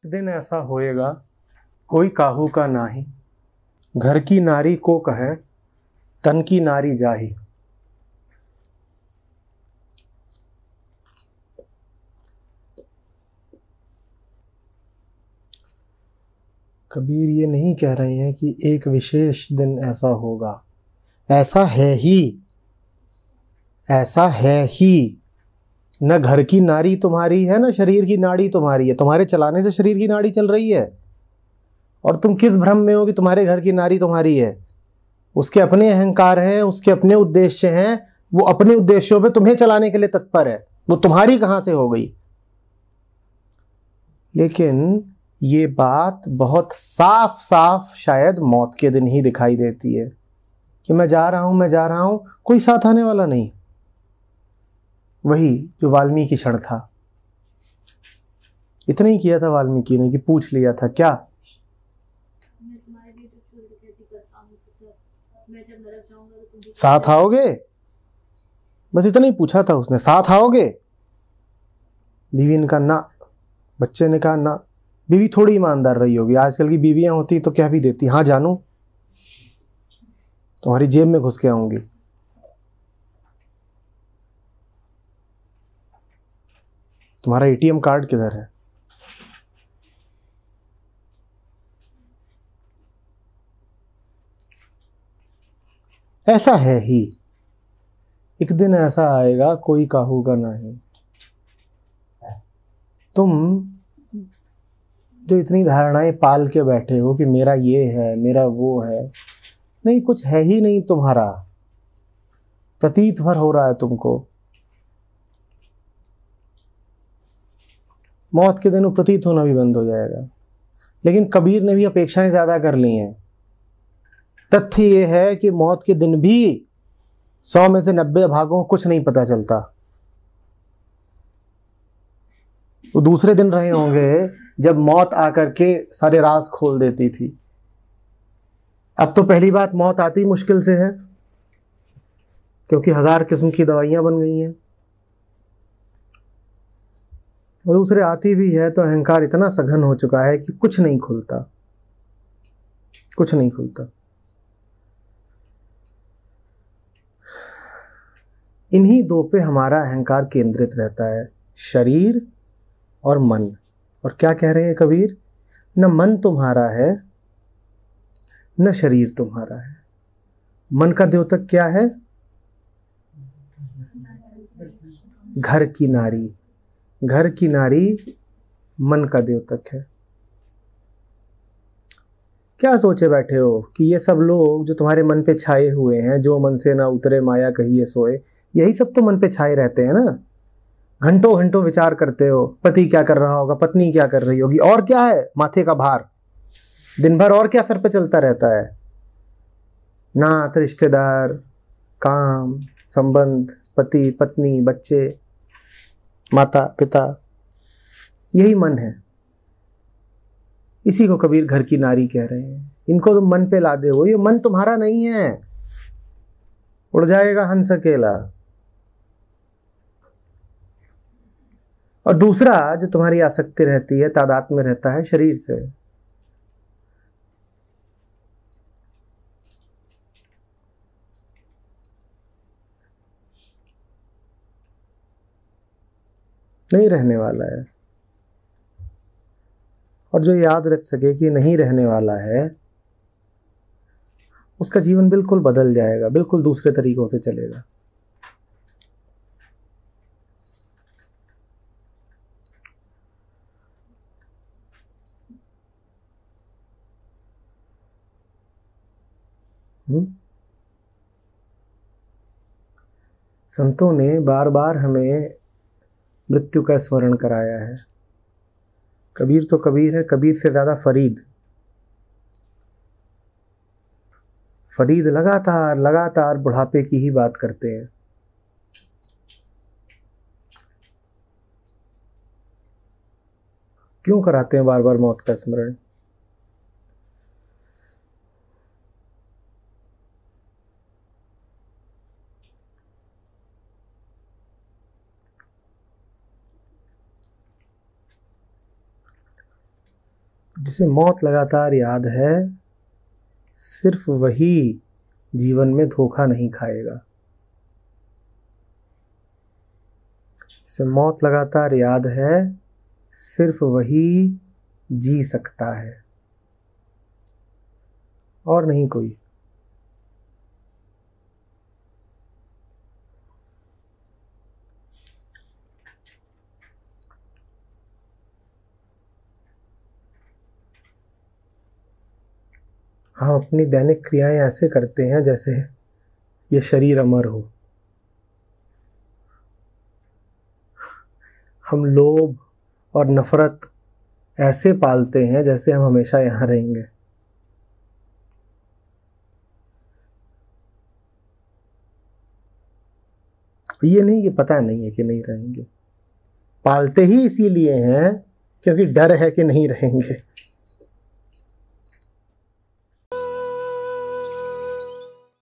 दिन ऐसा होएगा कोई काहू का नाही, घर की नारी को कहे तन की नारी जाही। कबीर ये नहीं कह रहे हैं कि एक विशेष दिन ऐसा होगा, ऐसा है ही, ऐसा है ही। न घर की नारी तुम्हारी है, न शरीर की नाड़ी तुम्हारी है। तुम्हारे चलाने से शरीर की नाड़ी चल रही है, और तुम किस भ्रम में हो कि तुम्हारे घर की नारी तुम्हारी है। उसके अपने अहंकार हैं, उसके अपने उद्देश्य हैं, वो अपने उद्देश्यों पे तुम्हें चलाने के लिए तत्पर है। वो तुम्हारी कहां से हो गई। लेकिन ये बात बहुत साफ साफ शायद मौत के दिन ही दिखाई देती है कि मैं जा रहा हूं, मैं जा रहा हूं, कोई साथ आने वाला नहीं। वही जो वाल्मीकि क्षण था। इतना ही किया था वाल्मीकि ने कि पूछ लिया था क्या, साथ आओगे। बस इतना ही पूछा था उसने, साथ आओगे। बीवी ने कहा ना, बच्चे ने कहा ना। बीवी थोड़ी ईमानदार रही होगी, आजकल की बीवियां होती तो क्या भी देती, हाँ जानू, तुम्हारी जेब में घुस के आऊंगी। तुम्हारा एटीएम कार्ड किधर है। ऐसा है ही, एक दिन ऐसा आएगा कोई काहू का नहीं। तुम जो इतनी धारणाएं पाल के बैठे हो कि मेरा ये है, मेरा वो है, नहीं, कुछ है ही नहीं तुम्हारा। प्रतीत भर हो रहा है तुमको। मौत के दिन वो प्रतीत होना भी बंद हो जाएगा। लेकिन कबीर ने भी अपेक्षाएं ज्यादा कर ली हैं। तथ्य ये है कि मौत के दिन भी 100 में से 90 भागों को कुछ नहीं पता चलता। वो दूसरे दिन रहे होंगे जब मौत आकर के सारे राज खोल देती थी। अब तो पहली बात, मौत आती मुश्किल से है, क्योंकि 1000 किस्म की दवाइयां बन गई हैं। और दूसरे आती भी है तो अहंकार इतना सघन हो चुका है कि कुछ नहीं खुलता, कुछ नहीं खुलता। इन्हीं दो पे हमारा अहंकार केंद्रित रहता है, शरीर और मन। और क्या कह रहे हैं कबीर, न मन तुम्हारा है न शरीर तुम्हारा है। मन का द्योतक क्या है, घर की नारी। घर की नारी मन का द्योतक है। क्या सोचे बैठे हो कि ये सब लोग जो तुम्हारे मन पे छाए हुए हैं, जो मन से ना उतरे माया कहिए सोए, यही सब तो मन पे छाए रहते हैं ना। घंटों घंटों विचार करते हो, पति क्या कर रहा होगा, पत्नी क्या कर रही होगी, और क्या है माथे का भार दिन भर, और क्या सर पे चलता रहता है। नात, रिश्तेदार, काम, संबंध, पति पत्नी, बच्चे, माता पिता, यही मन है। इसी को कबीर घर की नारी कह रहे हैं। इनको तुम मन पे लादे हो, ये मन तुम्हारा नहीं है, उड़ जाएगा हंस अकेला। और दूसरा जो तुम्हारी आसक्ति रहती है, तादाद में रहता है शरीर से। नहीं रहने वाला है। और जो याद रख सके कि नहीं रहने वाला है, उसका जीवन बिल्कुल बदल जाएगा, बिल्कुल दूसरे तरीकों से चलेगा। संतों ने बार बार हमें मृत्यु का स्मरण कराया है। कबीर तो कबीर है, कबीर से ज्यादा फरीद। फरीद लगातार लगातार बुढ़ापे की ही बात करते हैं। क्यों कराते हैं बार बार मौत का स्मरण। जिसे मौत लगातार याद है, सिर्फ वही जीवन में धोखा नहीं खाएगा। जिसे मौत लगातार याद है, सिर्फ वही जी सकता है, और नहीं कोई। हम अपनी दैनिक क्रियाएं ऐसे करते हैं जैसे ये शरीर अमर हो। हम लोभ और नफरत ऐसे पालते हैं जैसे हम हमेशा यहाँ रहेंगे। ये नहीं कि पता नहीं है कि नहीं रहेंगे, पालते ही इसीलिए हैं क्योंकि डर है कि नहीं रहेंगे।